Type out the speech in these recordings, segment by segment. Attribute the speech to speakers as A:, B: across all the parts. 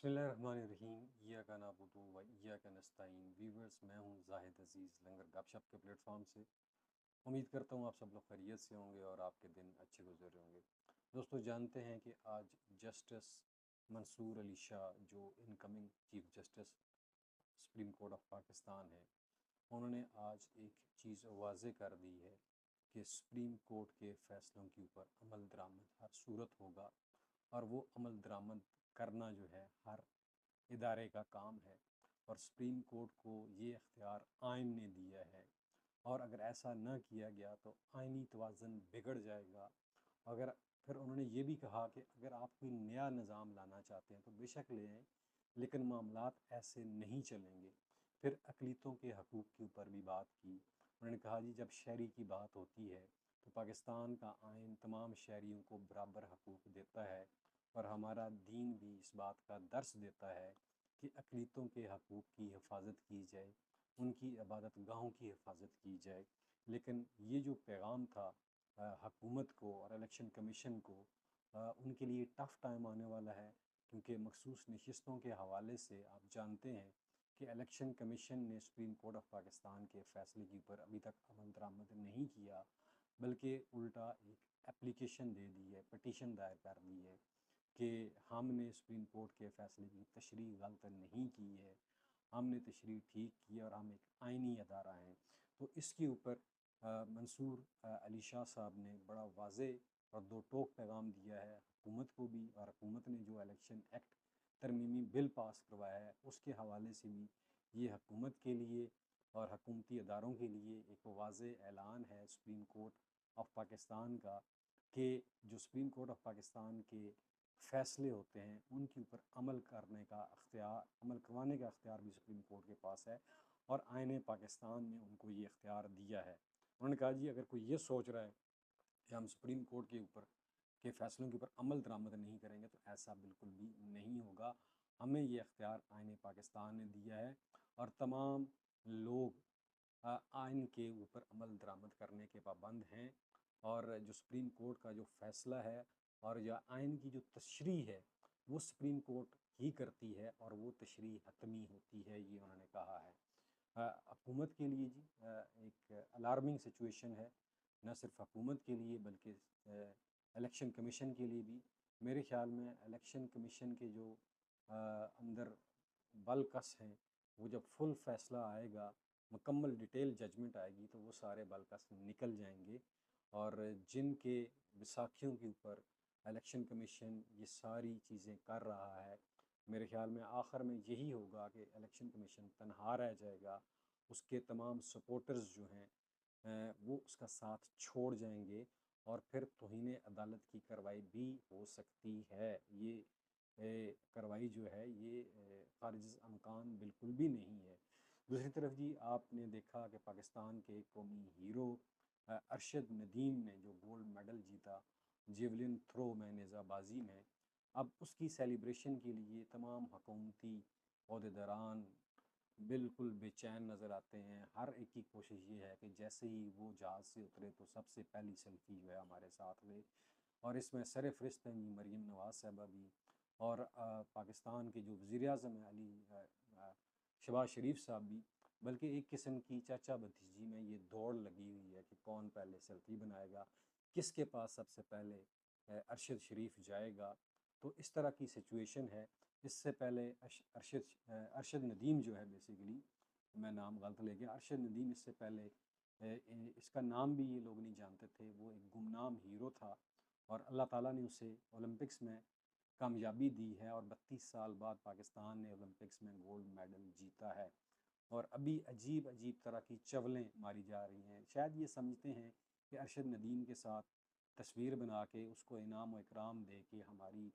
A: बिस्मिल्लाहिर्रहमानिर्रहीम इय्याका नअबुदु व इय्याका नस्तईन। व्यूवर्स, मैं हूं जाहिद अजीज़ लंगर गपशप के प्लेटफॉर्म से। उम्मीद करता हूं आप सब लोग खैरियत से होंगे और आपके दिन अच्छे गुजर रहे होंगे। दोस्तों, जानते हैं कि आज जस्टिस मंसूर अली शाह, जो incoming chief justice supreme court of Pakistan है, उन्होंने आज एक चीज़ वाज़े कर दी है कि सुप्रीम कोर्ट के फ़ैसलों के ऊपर अमल दरामद हर सूरत होगा, और वो अमल दरामद करना जो है हर इदारे का काम है। और सुप्रीम कोर्ट को ये इख्तियार आइन ने दिया है, और अगर ऐसा न किया गया तो आइनी तवाज़ुन बिगड़ जाएगा। अगर फिर उन्होंने ये भी कहा कि अगर आप कोई नया निज़ाम लाना चाहते हैं तो बेशक ले आएँ, लेकिन मामलात ऐसे नहीं चलेंगे। फिर अक़लीतों के हकूक़ के ऊपर भी बात की। उन्होंने कहा जी, जब शहरी की बात होती है तो पाकिस्तान का आइन तमाम शहरियों को बराबर हकूक़ देता है, और हमारा दीन भी इस बात का दर्स देता है कि अक़लीतों के हकूक़ की हिफाजत की जाए, उनकी इबादत गाहों की हिफाजत की जाए। लेकिन ये जो पैगाम था हकूमत को और इलेक्शन कमीशन को, उनके लिए टफ़ टाइम आने वाला है, क्योंकि मखसूस नशिस्तों के हवाले से आप जानते हैं कि इलेक्शन कमीशन ने सुप्रीम कोर्ट ऑफ पाकिस्तान के फ़ैसले के ऊपर अभी तक अमल दरामद नहीं किया, बल्कि उल्टा एक एप्लीकेशन दे दी है, पटिशन दायर कर दी है कि हमने सुप्रीम कोर्ट के फ़ैसले की तशरीह गलत नहीं की है, हमने तशरीह ठीक की है और हम एक आइनी अदारा हैं। तो इसके ऊपर मंसूर अली शाह साहब ने बड़ा वाज़े और दो टोक पैगाम दिया है हुकूमत को भी, और हुकूमत ने जो इलेक्शन एक्ट तरमीमी बिल पास करवाया है उसके हवाले से भी ये हुकूमत के लिए और हकूमती अदारों के लिए एक वाज़े ऐलान है सुप्रीम कोर्ट ऑफ पाकिस्तान का, कि जो सुप्रीम कोर्ट ऑफ पाकिस्तान के फ़ैसले होते हैं उनके ऊपर अमल करने का अख्तियार, अमल करवाने का अख्तियार भी सुप्रीम कोर्ट के पास है, और आईन पाकिस्तान ने उनको ये इख्तियार दिया है। उन्होंने कहा जी, अगर कोई ये सोच रहा है कि हम सुप्रीम कोर्ट के ऊपर के फ़ैसलों के ऊपर अमल दरामद नहीं करेंगे, तो ऐसा बिल्कुल भी नहीं होगा। हमें ये इख्तियार आईन पाकिस्तान ने दिया है, और तमाम लोग आइन के ऊपर अमल दरामद करने के पाबंद हैं। और जो सुप्रीम कोर्ट का जो फ़ैसला है और या आइन की जो तशरीह है, वो सुप्रीम कोर्ट ही करती है, और वो तशरीह हतमी होती है, ये उन्होंने कहा है। हुकूमत के लिए जी एक अलार्मिंग सिचुएशन है, न सिर्फ हुकूमत के लिए बल्कि इलेक्शन कमीशन के लिए भी। मेरे ख़्याल में इलेक्शन कमीशन के जो अंदर बलकस हैं, वो जब फुल फ़ैसला आएगा, मुकम्मल डिटेल जजमेंट आएगी, तो वो सारे बलकस निकल जाएंगे। और जिनके विसाखियों के ऊपर इलेक्शन कमीशन ये सारी चीज़ें कर रहा है, मेरे ख़्याल में आखिर में यही होगा कि इलेक्शन कमीशन तनहा रह जाएगा, उसके तमाम सपोर्टर्स जो हैं वो उसका साथ छोड़ जाएंगे, और फिर तौहीन अदालत की कार्रवाई भी हो सकती है। ये कार्रवाई जो है ये ख़ारिज अमकान बिल्कुल भी नहीं है। दूसरी तरफ जी, आपने देखा कि पाकिस्तान के कौमी हीरो अरशद नदीम ने जो गोल्ड मेडल जीता जेवलिन थ्रो में, नेज़ाबाजी में, अब उसकी सेलिब्रेशन के लिए तमाम हुकूमती अहदेदारान बिल्कुल बेचैन नज़र आते हैं। हर एक की कोशिश ये है कि जैसे ही वो जहाज़ से उतरे तो सबसे पहली सेल्फ़ी जो है हमारे साथ ले, और इसमें सरफ़हरिस्त हैं जी मरीम नवाज़ साहिबा भी, और पाकिस्तान के जो वज़ीर-ए-आज़म हैं शहबाज शरीफ साहब भी। बल्कि एक किस्म की चाचा भतीजी में ये दौड़ लगी हुई है कि कौन पहले सेल्फ़ी बनाएगा, किसके पास सबसे पहले अरशद शरीफ जाएगा। तो इस तरह की सिचुएशन है। इससे पहले अरशद नदीम जो है, बेसिकली मैं नाम गलत ले गया, अरशद नदीम इससे पहले इसका नाम भी ये लोग नहीं जानते थे, वो एक गुमनाम हीरो था, और अल्लाह ताला ने उसे ओलंपिक्स में कामयाबी दी है, और 32 साल बाद पाकिस्तान ने ओलंपिक्स में गोल्ड मेडल जीता है। और अभी अजीब अजीब तरह की चवलें मारी जा रही हैं। शायद ये समझते हैं कि अरशद नदीम के साथ तस्वीर बना के उसको इनाम व इकराम दे के हमारी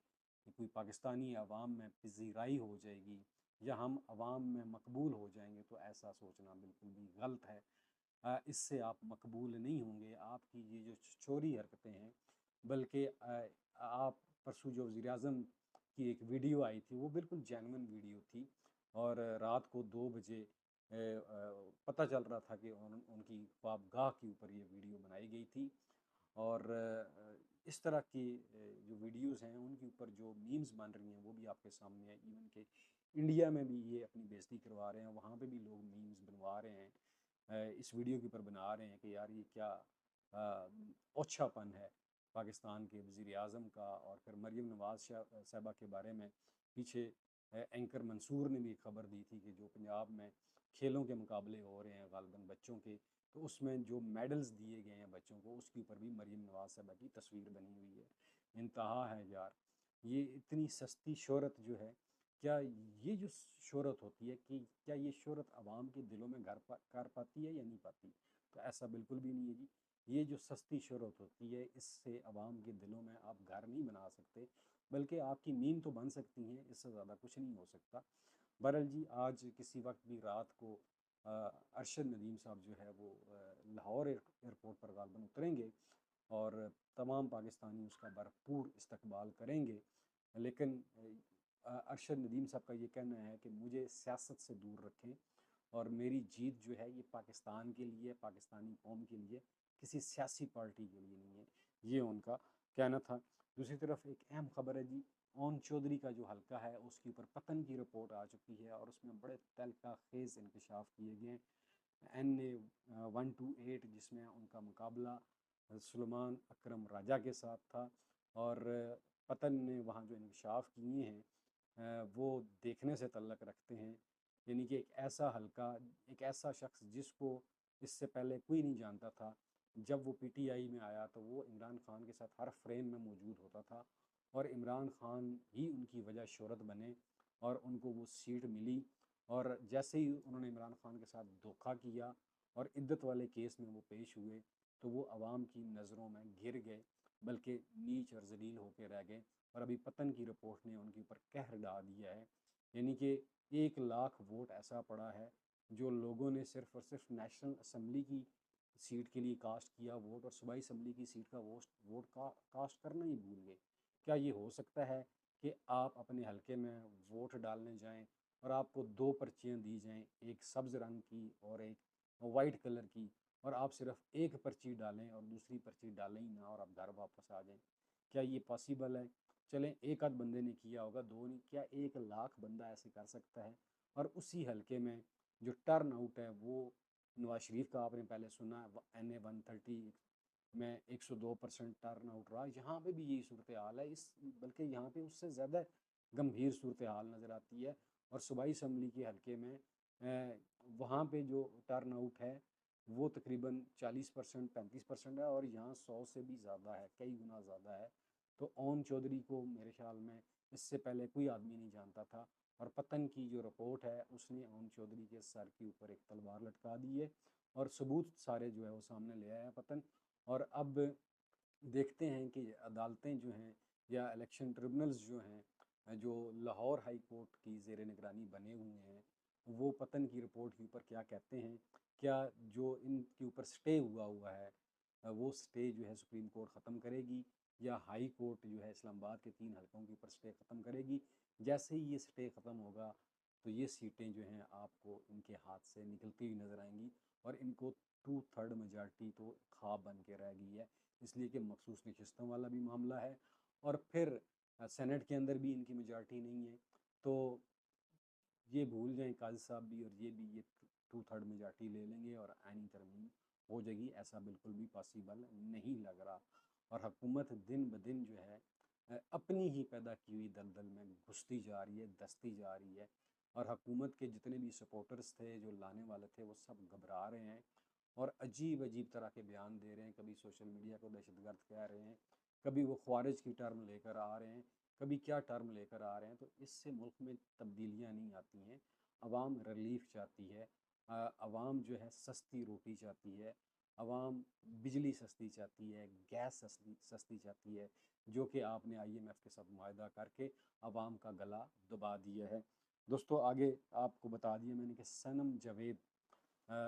A: कोई पाकिस्तानी अवाम में पज़ीराई हो जाएगी, या हम अवाम में मकबूल हो जाएंगे। तो ऐसा सोचना बिल्कुल भी गलत है। इससे आप मकबूल नहीं होंगे। आपकी ये जो चोरी हरकतें हैं, बल्कि आप परसों जो वज़ीर-ए-आज़म की एक वीडियो आई थी, वो बिल्कुल जेन्युइन वीडियो थी, और रात को 2 बजे पता चल रहा था कि उनकी ख्वाबगाह के ऊपर ये वीडियो बनाई गई थी। और इस तरह की जो वीडियोस हैं उनके ऊपर जो मीम्स बन रही हैं वो भी आपके सामने है। इवन के इंडिया में भी ये अपनी बेइज्जती करवा रहे हैं, वहाँ पे भी लोग मीम्स बनवा रहे हैं, इस वीडियो के ऊपर बना रहे हैं कि यार ये क्या ओछापन है पाकिस्तान के वज़ीर आज़म का। और फिर मरीम नवाज़ साहबा के बारे में पीछे एंकर मंसूर ने भी खबर दी थी कि जो पंजाब में खेलों के मुकाबले हो रहे हैं गालिबन बच्चों के, तो उसमें जो मेडल्स दिए गए हैं बच्चों को उसके ऊपर भी मरीम नवाज़ साहबा की तस्वीर बनी हुई है। इंतहा है यार, ये इतनी सस्ती शोहरत जो है, क्या ये जो शोहरत होती है कि क्या ये शोहरत आवाम के दिलों में कर पाती है या नहीं पाती? तो ऐसा बिल्कुल भी नहीं है जी। ये जो सस्ती शोहरत होती है इससे आवाम के दिलों में आप घर नहीं बना सकते, बल्कि आपकी नींद तो बन सकती हैं, इससे ज़्यादा कुछ नहीं हो सकता। बहरहाल जी, आज किसी वक्त भी रात को अरशद नदीम साहब जो है वो लाहौर एयरपोर्ट पर गालबन उतरेंगे और तमाम पाकिस्तानी उसका भरपूर इस्तकबाल करेंगे। लेकिन अरशद नदीम साहब का ये कहना है कि मुझे सियासत से दूर रखें और मेरी जीत जो है ये पाकिस्तान के लिए, पाकिस्तानी कौम के लिए, किसी सियासी पार्टी के लिए नहीं है, ये उनका कहना था। दूसरी तरफ एक अहम खबर है जी, ओन चौधरी का जो हल्का है उसके ऊपर पतन की रिपोर्ट आ चुकी है और उसमें बड़े तहलका खेज़ इंकशाफ किए गए। NA 128 जिसमें उनका मुकाबला सुलेमान अकरम राजा के साथ था। और पतन ने वहाँ जो इंकशाफ किए हैं वो देखने से तल्लक रखते हैं। यानी कि एक ऐसा हल्का, एक ऐसा शख्स जिसको इससे पहले कोई नहीं जानता था, जब वो PTI में आया तो वो इमरान खान के साथ हर फ्रेम में मौजूद होता था और इमरान खान ही उनकी वजह शोहरत बने और उनको वो सीट मिली। और जैसे ही उन्होंने इमरान खान के साथ धोखा किया और इद्दत वाले केस में वो पेश हुए तो वो आवाम की नज़रों में गिर गए, बल्कि नीच और जलील होकर रह गए। और अभी पतन की रिपोर्ट ने उनके ऊपर कहर ढा दिया है। यानी कि 1 लाख वोट ऐसा पड़ा है जो लोगों ने सिर्फ और सिर्फ नेशनल असम्बली की सीट के लिए कास्ट किया वोट, और सूबाई असम्बली की सीट का वोट का कास्ट करना ही भूल गए। क्या ये हो सकता है कि आप अपने हलके में वोट डालने जाएं और आपको 2 पर्चियाँ दी जाएं, एक सब्ज़ रंग की और एक वाइट कलर की, और आप सिर्फ एक पर्ची डालें और दूसरी पर्ची डालें ही ना और आप घर वापस आ जाएं? क्या ये पॉसिबल है? चलें, एक आध बंदे ने किया होगा, दो नहीं, क्या 1 लाख बंदा ऐसे कर सकता है? और उसी हलके में जो टर्न आउट है वो नवाज शरीफ का आपने पहले सुना, NA 130 में 102% टर्न आउट रहा। यहाँ पे भी यही सूरत हाल है, इस बल्कि यहाँ पे उससे ज़्यादा गंभीर सूरत हाल नज़र आती है। और सूबाई असम्बली के हलके में वहाँ पे जो टर्न आउट है वो तकरीबन 40% 35% है और यहाँ 100 से भी ज़्यादा है, कई गुना ज़्यादा है। तो ओन चौधरी को मेरे ख्याल में इससे पहले कोई आदमी नहीं जानता था, और पतन की जो रिपोर्ट है उसने ओन चौधरी के सर के ऊपर एक तलवार लटका दी है और सबूत सारे जो है वो सामने ले आया है पतन। और अब देखते हैं कि अदालतें जो हैं या इलेक्शन ट्रिब्यूनल्स जो हैं, जो लाहौर हाई कोर्ट की ज़ेर निगरानी बने हुए हैं, वो पतन की रिपोर्ट के ऊपर क्या कहते हैं। क्या जो इनके ऊपर स्टे हुआ हुआ है वो स्टे जो है सुप्रीम कोर्ट ख़त्म करेगी, या हाई कोर्ट जो है इस्लामाबाद के 3 हलकों के ऊपर स्टे ख़त्म करेगी? जैसे ही ये स्टे ख़त्म होगा तो ये सीटें जो हैं आपको इनके हाथ से निकलती हुई नज़र आएंगी और इनको 2/3 मेजॉरिटी तो ख्वाब बन के रह गई है, इसलिए कि मखसूस नशस्तों वाला भी मामला है। और फिर सेनेट के अंदर भी इनकी मेजॉरिटी नहीं है। तो ये भूल जाएं काजी साहब भी और ये भी, ये 2/3 मेजॉरिटी ले लेंगे और आईनी तरमीम हो जाएगी, ऐसा बिल्कुल भी पॉसिबल नहीं लग रहा। और हुकूमत दिन ब दिन जो है अपनी ही पैदा की हुई दलदल में घुसती जा रही है, दसती जा रही है। और हुकूमत के जितने भी सपोर्टर्स थे जो लाने वाले थे वो सब घबरा रहे हैं और अजीब अजीब तरह के बयान दे रहे हैं। कभी सोशल मीडिया को दहशतगर्द कह रहे हैं, कभी वो ख्वारिज की टर्म लेकर आ रहे हैं, कभी क्या टर्म लेकर आ रहे हैं। तो इससे मुल्क में तब्दीलियाँ नहीं आती हैं। आवाम रिलीफ चाहती है, आवाम जो है सस्ती रोटी चाहती है, आवाम बिजली सस्ती चाहती है, गैस सस्ती सस्ती चाहती है, जो कि आपने IMF के साथ मुआहदा करके आवाम का गला दबा दिया है। दोस्तों, आगे आपको बता दिया मैंने कि सनम जावेद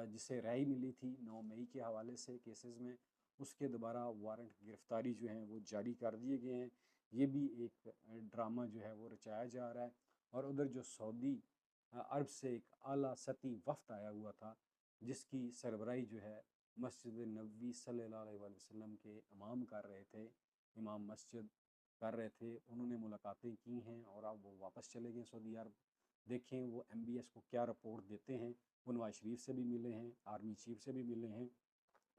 A: जिसे राय मिली थी 9 मई के हवाले से केसेस में, उसके दोबारा वारंट गिरफ्तारी जो हैं वो जारी कर दिए गए हैं। ये भी एक ड्रामा जो है वो रचाया जा रहा है। और उधर जो सऊदी अरब से एक आला सती वफ़द आया हुआ था जिसकी सरबराही जो है मस्जिद नबवी सल्लल्लाहु अलैहि वसल्लम के इमाम कर रहे थे, इमाम मस्जिद कर रहे थे, उन्होंने मुलाकातें की हैं और अब वो वापस चले गए सऊदी अरब। देखें वो MBS को क्या रिपोर्ट देते हैं। वो नवाज शरीफ से भी मिले हैं, आर्मी चीफ से भी मिले हैं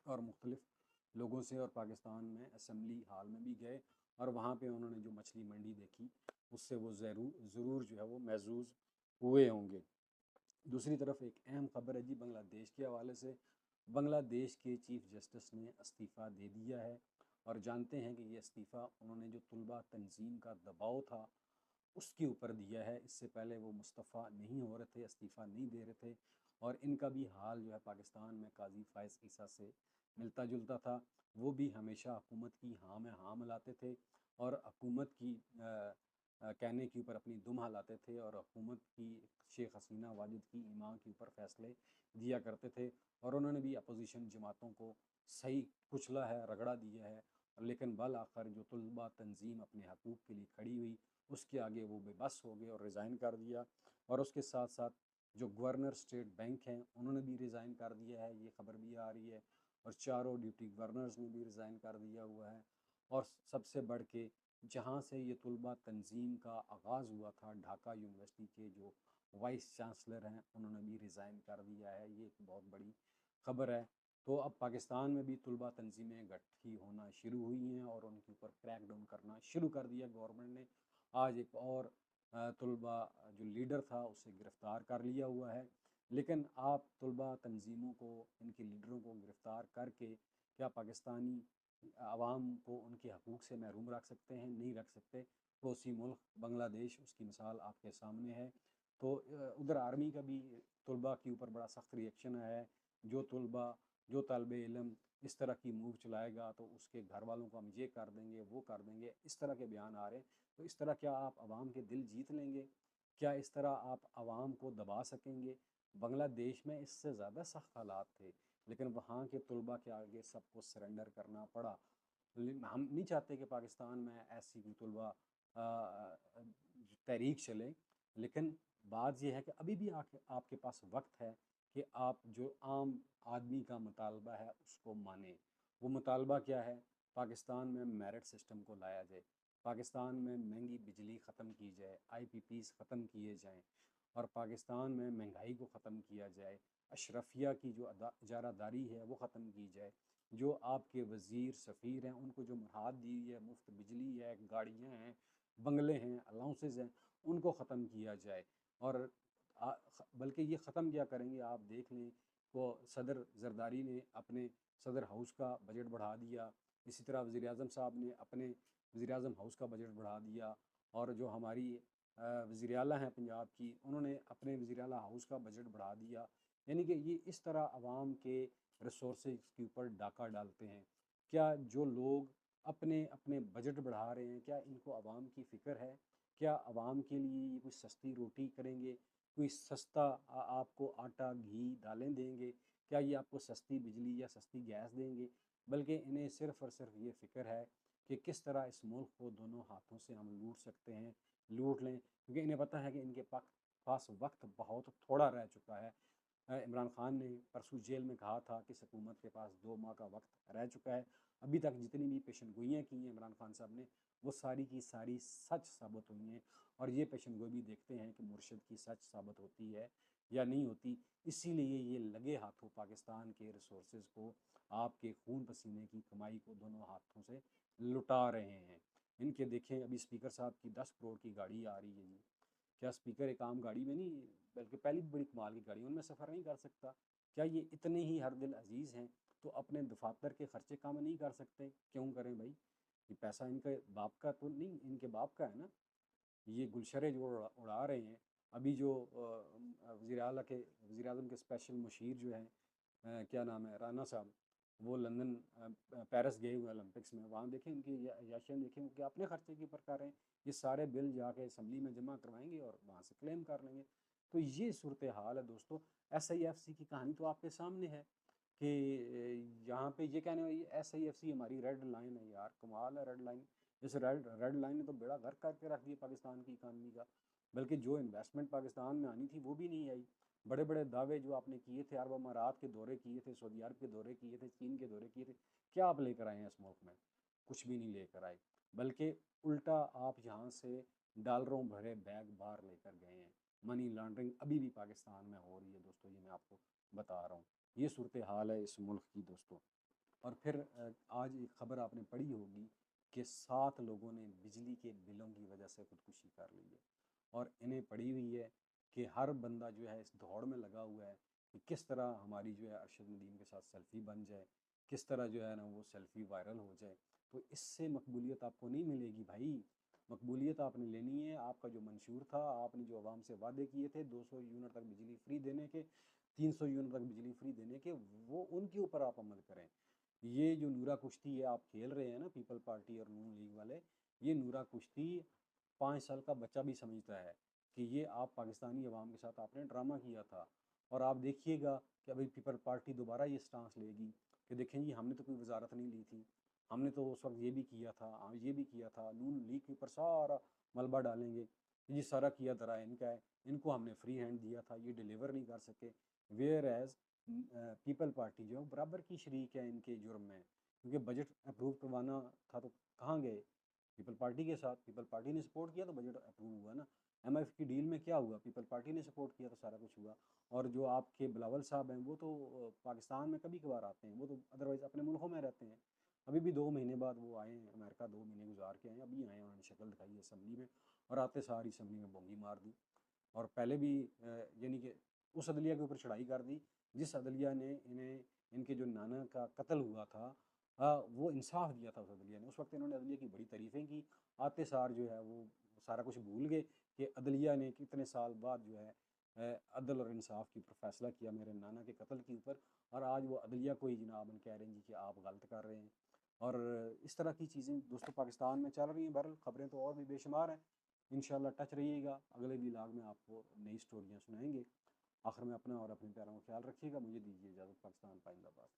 A: और मुख्तलिफ लोगों से, और पाकिस्तान में असम्बली हाल में भी गए और वहाँ पे उन्होंने जो मछली मंडी देखी उससे वो ज़रूर जो है वो महजूज़ हुए होंगे। दूसरी तरफ एक अहम खबर है जी बांग्लादेश के हवाले से। बांग्लादेश के चीफ जस्टिस ने इस्तीफ़ा दे दिया है और जानते हैं कि ये इस्तीफ़ा उन्होंने जो तुलबा तंजीम का दबाव था उसके ऊपर दिया है। इससे पहले वो मुस्तफ़ा नहीं हो रहे थे, इस्तीफ़ा नहीं दे रहे थे और इनका भी हाल जो है पाकिस्तान में काजी फ़ाइज़ ईसा से मिलता जुलता था। वो भी हमेशा हुकूमत की हाँ में हाँ मिलाते थे और हुकूमत की कहने के ऊपर अपनी दुम हिलाते थे और हुकूमत की शेख हसीना वाजिद की ईमान के ऊपर फ़ैसले दिया करते थे और उन्होंने भी अपोजिशन जमातों को सही कुचला है, रगड़ा दिया है। लेकिन बल आखिर जो तुलबा तंजीम अपने हकूक़ के लिए खड़ी हुई उसके आगे वो बेबस हो गए और रिज़ाइन कर दिया। और उसके साथ साथ जो गवर्नर स्टेट बैंक हैं उन्होंने भी रिज़ाइन कर दिया है, ये खबर भी आ रही है। और चारों डिप्टी गवर्नर्स ने भी रिज़ाइन कर दिया हुआ है। और सबसे बढ़ के जहाँ से ये तुलबा तंजीम का आगाज़ हुआ था, ढाका यूनिवर्सिटी के जो वाइस चांसलर हैं उन्होंने भी रिज़ाइन कर दिया है। ये एक बहुत बड़ी खबर है। तो अब पाकिस्तान में भी तुलबा तंजीमें गठित होना शुरू हुई हैं और उनके ऊपर क्रैक डाउन करना शुरू कर दिया गवर्नमेंट ने। आज एक और तुलबा जो लीडर था उसे गिरफ़्तार कर लिया हुआ है। लेकिन आप तुलबा तंजीमों को, इनके लीडरों को गिरफ़्तार करके क्या पाकिस्तानी आवाम को उनके हकूक़ से महरूम रख सकते हैं? नहीं रख सकते। पड़ोसी मुल्क बांग्लादेश उसकी मिसाल आपके सामने है। तो उधर आर्मी का भी तुलबा के ऊपर बड़ा सख्त रिएक्शन आया है। जो तुलबा, जो तालिब इल्म इस तरह की मूव चलाएगा तो उसके घर वालों को हम ये कर देंगे, वो कर देंगे, इस तरह के बयान आ रहे हैं। तो इस तरह क्या आप आवाम के दिल जीत लेंगे? क्या इस तरह आप आवाम को दबा सकेंगे? बांग्लादेश में इससे ज़्यादा सख्त हालात थे, लेकिन वहाँ के तुलबा के आगे सबको सरेंडर करना पड़ा। हम नहीं चाहते कि पाकिस्तान में ऐसी कोई तुलबा तहरीक चले, लेकिन बात यह है कि अभी भी आपके पास वक्त है कि आप जो आम आदमी का मुतालबा है उसको माने। वो मुतालबा क्या है? पाकिस्तान में मेरिट सिस्टम को लाया जाए, पाकिस्तान में महंगी बिजली ख़त्म की जाए, IPPs ख़त्म किए जाएँ और पाकिस्तान में महंगाई को ख़त्म किया जाए, अशरफिया की जो इजारादारी है वो ख़त्म की जाए। जो आपके वज़ीर सफ़ीर हैं उनको जो मराहत दी है, मुफ्त बिजली है, गाड़ियाँ हैं, बंगले हैं, अलाउंसेस हैं, उनको ख़त्म किया जाए। और बल्कि ये ख़त्म क्या करेंगे आप देख लें, वो सदर ज़रदारी ने अपने सदर हाउस का बजट बढ़ा दिया, इसी तरह वज़ीर आज़म साहब ने अपने वज़ीर आज़म हाउस का बजट बढ़ा दिया और जो हमारी वज़ीर आला हैं पंजाब की उन्होंने अपने वज़ीर आला हाउस का बजट बढ़ा दिया। यानी कि ये इस तरह आवाम के रिसोर्सेज के ऊपर डाका डालते हैं। क्या जो लोग अपने अपने बजट बढ़ा रहे हैं क्या इनको आवाम की फ़िक्र है? क्या आवाम के लिए ये कोई सस्ती रोटी करेंगे, कोई सस्ता आपको आटा घी दालें देंगे? क्या ये आपको सस्ती बिजली या सस्ती गैस देंगे? बल्कि इन्हें सिर्फ़ और सिर्फ ये फ़िक्र है कि किस तरह इस मुल्क को दोनों हाथों से हम लूट सकते हैं, लूट लें, क्योंकि इन्हें पता है कि इनके पास वक्त बहुत थोड़ा रह चुका है। इमरान खान ने परसों जेल में कहा था कि इस हुकूमत के पास 2 माह का वक्त रह चुका है। अभी तक जितनी भी पेशेनगोइयाँ की हैं इमरान खान साहब ने वो सारी की सारी सच साबित हुई हैं और ये पेशेनगोई भी देखते हैं कि मुर्शिद की सच साबित होती है या नहीं होती। इसीलिए ये लगे हाथों पाकिस्तान के रिसोर्सेज को, आपके खून पसीने की कमाई को दोनों हाथों से लुटा रहे हैं। इनके देखें अभी स्पीकर साहब की 10 करोड़ की गाड़ी आ रही है जी। क्या स्पीकर एक आम गाड़ी में नहीं, बल्कि पहली बड़ी कमाल की गाड़ी उनमें सफ़र नहीं कर सकता? क्या ये इतने ही हर दिल अजीज़ हैं तो अपने दफातर के खर्चे कम नहीं कर सकते? क्यों करें भाई? ये पैसा इनके बाप का तो नहीं, इनके बाप का है ना। ये गुलशरे जो उड़ा रहे हैं। अभी जो वज़ीर आज़म के स्पेशल मुशीर जो हैं, क्या नाम है, राना साहब, वो लंदन पेरिस गए हुए हैं ओलंपिक्स में। वहाँ देखें इनकी याशियाँ देखें कि अपने खर्चे के ऊपर कर रहे हैं। ये सारे बिल जाके असम्बली में जमा करवाएंगे और वहाँ से क्लेम कर लेंगे। तो ये सूरत हाल है दोस्तों। SIFC की कहानी तो आपके सामने है कि यहाँ पे ये कहने वाली SIFC हमारी रेड लाइन है। यार कमाल है, रेड लाइन। इस रेड रेड लाइन ने तो बेड़ा गर्क करके रख दिया पाकिस्तान की इकानमी का। बल्कि जो इन्वेस्टमेंट पाकिस्तान में आनी थी वो भी नहीं आई। बड़े बड़े दावे जो आपने किए थे, अरब अमारात के दौरे किए थे, सऊदी अरब के दौरे किए थे, चीन के दौरे किए थे, क्या आप लेकर आए हैं इस मुल्क में? कुछ भी नहीं लेकर आए, बल्कि उल्टा आप यहाँ से डॉलरों भरे बैग बाहर लेकर गए हैं। मनी लॉन्ड्रिंग अभी भी पाकिस्तान में हो रही है दोस्तों, ये मैं आपको बता रहा हूँ। ये सूरत हाल है इस मुल्क की दोस्तों। और फिर आज एक ख़बर आपने पढ़ी होगी कि 7 लोगों ने बिजली के बिलों की वजह से खुदकुशी कर ली है। और इन्हें पड़ी हुई है कि हर बंदा जो है इस दौड़ में लगा हुआ है कि किस तरह हमारी जो है अरशद नदीम के साथ सेल्फ़ी बन जाए, किस तरह जो है ना वो सेल्फ़ी वायरल हो जाए। तो इससे मकबूलियत आपको नहीं मिलेगी भाई। मकबूलियत आपने लेनी है, आपका जो मंशूर था, आपने जो आवाम से वादे किए थे 200 यूनिट तक बिजली फ्री देने के, 300 यूनिट तक बिजली फ्री देने के, वो उनके ऊपर आप अमल करें। ये जो नूरा कुश्ती है आप खेल रहे हैं ना, पीपल पार्टी और नून लीग वाले, ये नूरा कुश्ती 5 साल का बच्चा भी समझता है कि ये आप पाकिस्तानी अवाम के साथ आपने ड्रामा किया था। और आप देखिएगा कि अभी पीपल पार्टी दोबारा ये स्टांस लेगी कि देखें जी हमने तो कोई वजारत नहीं ली थी, हमने तो उस वक्त ये भी किया था, ये भी किया था, नून लीग के ऊपर सारा मलबा डालेंगे कि ये सारा किया धरा इनका है, इनको हमने फ्री हैंड दिया था, ये डिलीवर नहीं कर सके। वेयर एज पीपल पार्टी जो है बराबर की शरीक है इनके जुर्म में, क्योंकि बजट अप्रूव करवाना था तो कहाँ गए? पीपल पार्टी के साथ। पीपल पार्टी ने सपोर्ट किया तो बजट अप्रूव हुआ ना। एमआईएफ की डील में क्या हुआ? पीपल पार्टी ने सपोर्ट किया तो सारा कुछ हुआ। और जो आपके बिलावल साहब हैं वो तो पाकिस्तान में कभी कभार आते हैं, वो तो अदरवाइज़ अपने मुल्कों में रहते हैं। अभी भी 2 महीने बाद वो आए हैं अमेरिका, 2 महीने गुजार के आए हैं, अभी आए हैं, उन्होंने शक्ल दिखाई है असम्बली में, और आते सारी असम्बली में बोंगी मार दी। और पहले भी यानी कि उस अदलिया के ऊपर चढ़ाई कर दी जिस अदलिया ने इन्हें, इनके जो नाना का कत्ल हुआ था, वो इंसाफ दिया था उस अदलिया ने। उस वक्त इन्होंने अदलिया की बड़ी तारीफ़ें की। आते सार जो है वो सारा कुछ भूल गए कि अदलिया ने कितने साल बाद जो है अदल और इंसाफ के ऊपर फैसला किया मेरे नाना के कत्ल के ऊपर। और आज वो अदलिया को ही जनाब कह रहे हैं जी कि आप गलत कर रहे हैं। और इस तरह की चीज़ें दोस्तों पाकिस्तान में चल रही हैं। बहरहाल ख़बरें तो और भी बेशुमार हैं। इंशाल्लाह टच रहिएगा, अगले व्लॉग में आपको नई स्टोरियाँ सुनाएंगे। आखिर में अपना और अपने प्यारों का ख्याल रखिएगा। मुझे दीजिए इजाज़त। पाकिस्तान पाइंदाबाद।